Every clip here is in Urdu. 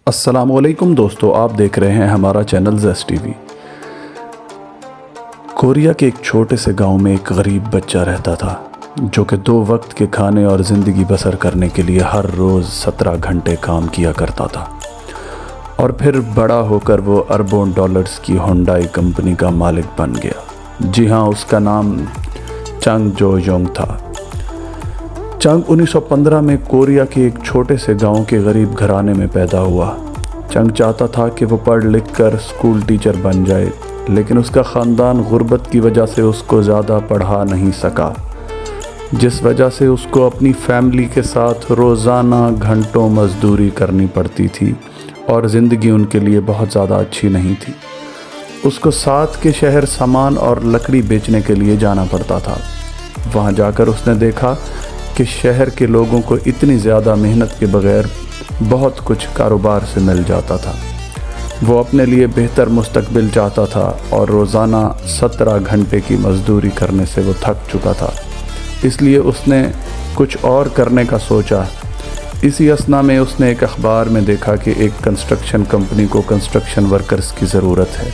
السلام علیکم دوستو، آپ دیکھ رہے ہیں ہمارا چینل زیس ٹی وی۔ کوریا کے ایک چھوٹے سے گاؤں میں ایک غریب بچہ رہتا تھا جو کہ 2 وقت کے کھانے اور زندگی بسر کرنے کے لیے ہر روز 17 گھنٹے کام کیا کرتا تھا، اور پھر بڑا ہو کر وہ اربوں ڈالرز کی ہونڈائی کمپنی کا مالک بن گیا۔ جی ہاں، اس کا نام چنگ جو یونگ تھا۔ چنگ 1915 میں کوریا کے ایک چھوٹے سے گاؤں کے غریب گھرانے میں پیدا ہوا۔ چنگ چاہتا تھا کہ وہ پڑھ لکھ کر اسکول ٹیچر بن جائے، لیکن اس کا خاندان غربت کی وجہ سے اس کو زیادہ پڑھا نہیں سکا، جس وجہ سے اس کو اپنی فیملی کے ساتھ روزانہ گھنٹوں مزدوری کرنی پڑتی تھی، اور زندگی ان کے لیے بہت زیادہ اچھی نہیں تھی۔ اس کو ساتھ کے شہر سامان اور لکڑی بیچنے کے لیے جانا پڑتا تھا۔ وہاں جا کر اس نے دیکھا کہ شہر کے لوگوں کو اتنی زیادہ محنت کے بغیر بہت کچھ کاروبار سے مل جاتا تھا۔ وہ اپنے لیے بہتر مستقبل چاہتا تھا، اور روزانہ 17 گھنٹے کی مزدوری کرنے سے وہ تھک چکا تھا، اس لیے اس نے کچھ اور کرنے کا سوچا۔ اسی اثنا میں اس نے ایک اخبار میں دیکھا کہ ایک کنسٹرکشن کمپنی کو کنسٹرکشن ورکرز کی ضرورت ہے،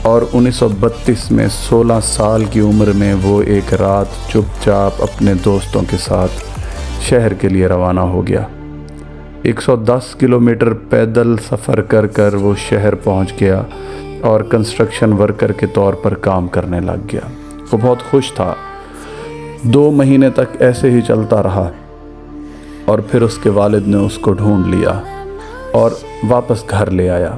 اور 1932 میں 16 سال کی عمر میں وہ ایک رات چپ چاپ اپنے دوستوں کے ساتھ شہر کے لیے روانہ ہو گیا۔ 110 کلومیٹر پیدل سفر کر کر وہ شہر پہنچ گیا اور کنسٹرکشن ورکر کے طور پر کام کرنے لگ گیا۔ وہ بہت خوش تھا۔ 2 مہینے تک ایسے ہی چلتا رہا، اور پھر اس کے والد نے اس کو ڈھونڈ لیا اور واپس گھر لے آیا۔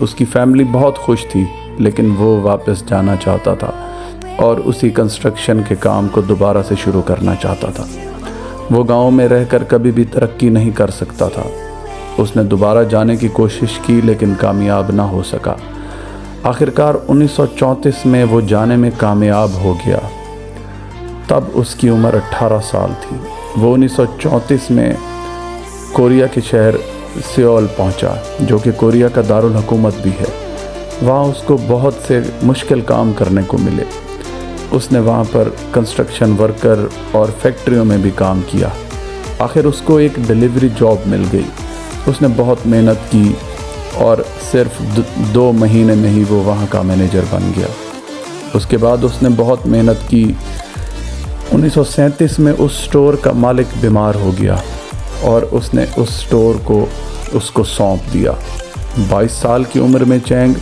اس کی فیملی بہت خوش تھی، لیکن وہ واپس جانا چاہتا تھا اور اسی کنسٹرکشن کے کام کو دوبارہ سے شروع کرنا چاہتا تھا۔ وہ گاؤں میں رہ کر کبھی بھی ترقی نہیں کر سکتا تھا۔ اس نے دوبارہ جانے کی کوشش کی، لیکن کامیاب نہ ہو سکا۔ آخرکار 1934 میں وہ جانے میں کامیاب ہو گیا۔ تب اس کی عمر 18 سال تھی۔ وہ 1934 میں کوریا کے شہر سیول پہنچا، جو کہ کوریا کا دارالحکومت بھی ہے۔ وہاں اس کو بہت سے مشکل کام کرنے کو ملے۔ اس نے وہاں پر کنسٹرکشن ورکر اور فیکٹریوں میں بھی کام کیا۔ آخر اس کو ایک ڈیلیوری جاب مل گئی۔ اس نے بہت محنت کی، اور صرف 2 مہینے میں ہی وہ وہاں کا مینیجر بن گیا۔ اس کے بعد اس نے بہت محنت کی۔ 1937 میں اس سٹور کا مالک بیمار ہو گیا، اور اس نے اس سٹور کو اس کو سونپ دیا۔ 22 سال کی عمر میں چینگ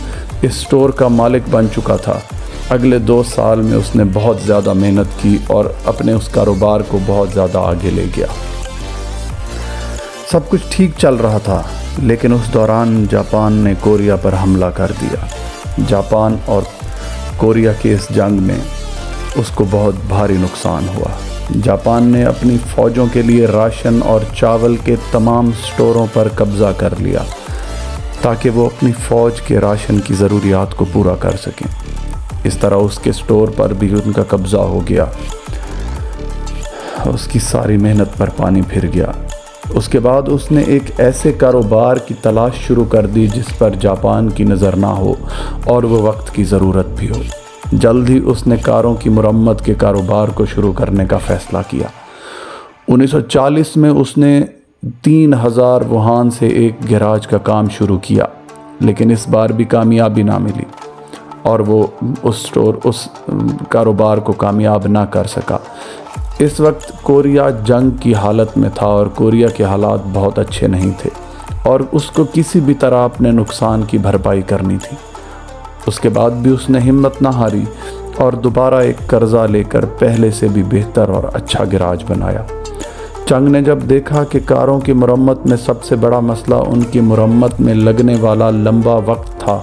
اس سٹور کا مالک بن چکا تھا۔ اگلے 2 سال میں اس نے بہت زیادہ محنت کی اور اپنے اس کاروبار کو بہت زیادہ آگے لے گیا۔ سب کچھ ٹھیک چل رہا تھا، لیکن اس دوران جاپان نے کوریا پر حملہ کر دیا۔ جاپان اور کوریا کے اس جنگ میں اس کو بہت بھاری نقصان ہوا۔ جاپان نے اپنی فوجوں کے لیے راشن اور چاول کے تمام سٹوروں پر قبضہ کر لیا، تاکہ وہ اپنی فوج کے راشن کی ضروریات کو پورا کر سکیں۔ اس طرح اس کے سٹور پر بھی ان کا قبضہ ہو گیا۔ اس کی ساری محنت پر پانی پھر گیا۔ اس کے بعد اس نے ایک ایسے کاروبار کی تلاش شروع کر دی جس پر جاپان کی نظر نہ ہو اور وہ وقت کی ضرورت بھی ہو۔ جلد ہی اس نے کاروں کی مرمت کے کاروبار کو شروع کرنے کا فیصلہ کیا۔ 1940 میں اس نے 3000 ووہان سے ایک گیراج کا کام شروع کیا، لیکن اس بار بھی کامیابی نہ ملی، اور وہ اس کاروبار کو کامیاب نہ کر سکا۔ اس وقت کوریا جنگ کی حالت میں تھا، اور کوریا کے حالات بہت اچھے نہیں تھے، اور اس کو کسی بھی طرح اپنے نقصان کی بھرپائی کرنی تھی۔ اس کے بعد بھی اس نے ہمت نہ ہاری، اور دوبارہ ایک قرضہ لے کر پہلے سے بھی بہتر اور اچھا گیراج بنایا۔ چنگ نے جب دیکھا کہ کاروں کی مرمت میں سب سے بڑا مسئلہ ان کی مرمت میں لگنے والا لمبا وقت تھا،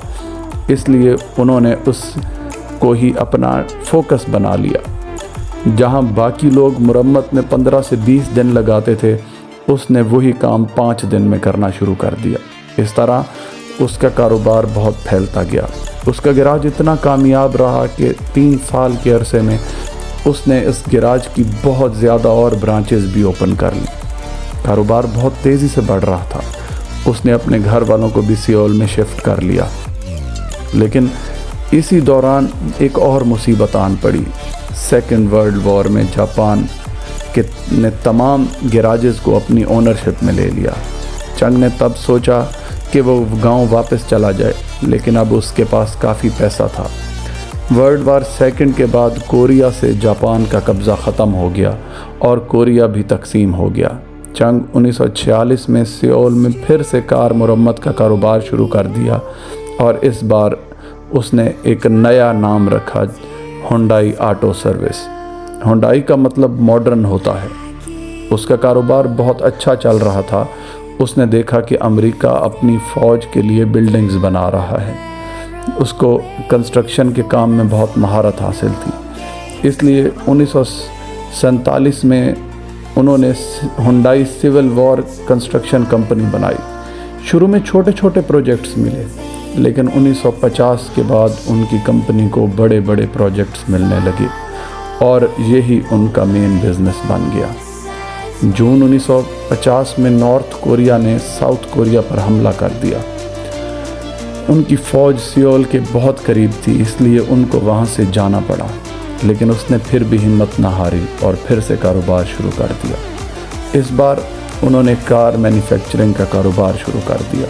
اس لیے انہوں نے اس کو ہی اپنا فوکس بنا لیا۔ جہاں باقی لوگ مرمت میں 15 سے 20 دن لگاتے تھے، اس نے وہی کام 5 دن میں کرنا شروع کر دیا۔ اس طرح اس کا کاروبار بہت پھیلتا گیا۔ اس کا گیراج اتنا کامیاب رہا کہ 3 سال کے عرصے میں اس نے اس گیراج کی بہت زیادہ اور برانچز بھی اوپن کر لی۔ کاروبار بہت تیزی سے بڑھ رہا تھا۔ اس نے اپنے گھر والوں کو بھی سیول میں شفٹ کر لیا، لیکن اسی دوران ایک اور مصیبت آن پڑی۔ 2nd ورلڈ وار میں جاپان نے تمام گیراجز کو اپنی اونرشپ میں لے لیا۔ چنگ نے تب سوچا کہ وہ گاؤں واپس چلا جائے، لیکن اب اس کے پاس کافی پیسہ تھا۔ ورلڈ وار سیکنڈ کے بعد کوریا سے جاپان کا قبضہ ختم ہو گیا اور کوریا بھی تقسیم ہو گیا۔ چنگ 1946 میں سیول میں پھر سے کار مرمت کا کاروبار شروع کر دیا اور اس بار اس نے ایک نیا نام رکھا، ہونڈائی آٹو سروس۔ ہونڈائی کا مطلب ماڈرن ہوتا ہے۔ اس کا کاروبار بہت اچھا چل رہا تھا۔ اس نے دیکھا کہ امریکہ اپنی فوج کے لیے بلڈنگز بنا رہا ہے۔ اس کو کنسٹرکشن کے کام میں بہت مہارت حاصل تھی، اس لیے 1947 میں انہوں نے Hyundai civil work construction company بنائی۔ شروع میں چھوٹے چھوٹے پروجیکٹس ملے، لیکن 1950 کے بعد ان کی کمپنی کو بڑے بڑے پروجیکٹس ملنے لگے اور یہی ان کا مین بزنس بن گیا۔ جون 1950 میں نارتھ کوریا نے ساؤتھ کوریا پر حملہ کر دیا۔ ان کی فوج سیول کے بہت قریب تھی، اس لیے ان کو وہاں سے جانا پڑا، لیکن اس نے پھر بھی ہمت نہ ہاری اور پھر سے کاروبار شروع کر دیا۔ اس بار انہوں نے کار مینوفیکچرنگ کا کاروبار شروع کر دیا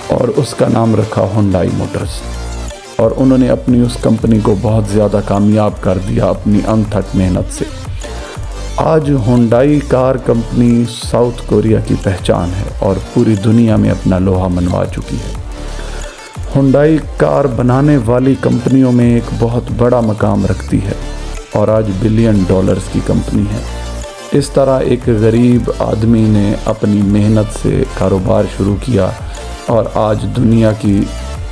اور اس کا نام رکھا ہونڈائی موٹرز، اور انہوں نے اپنی اس کمپنی کو بہت زیادہ کامیاب کر دیا اپنی انتھک محنت سے۔ آج ہونڈائی کار کمپنی ساؤتھ کوریا کی پہچان ہے اور پوری دنیا میں اپنا لوہا منوا چکی ہے۔ ہونڈائی کار بنانے والی کمپنیوں میں ایک بہت بڑا مقام رکھتی ہے اور آج $1 بلین کی کمپنی ہے۔ اس طرح ایک غریب آدمی نے اپنی محنت سے کاروبار شروع کیا اور آج دنیا کی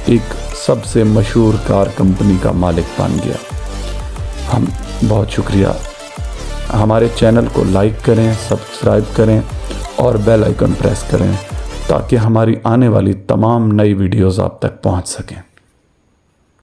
ایک سب سے مشہور کار کمپنی کا مالک بن گیا۔ ہم بہت شکریہ۔ ہمارے چینل کو لائک کریں، سبسکرائب کریں اور بیل آئیکن پریس کریں تاکہ ہماری آنے والی تمام نئی ویڈیوز آپ تک پہنچ سکیں۔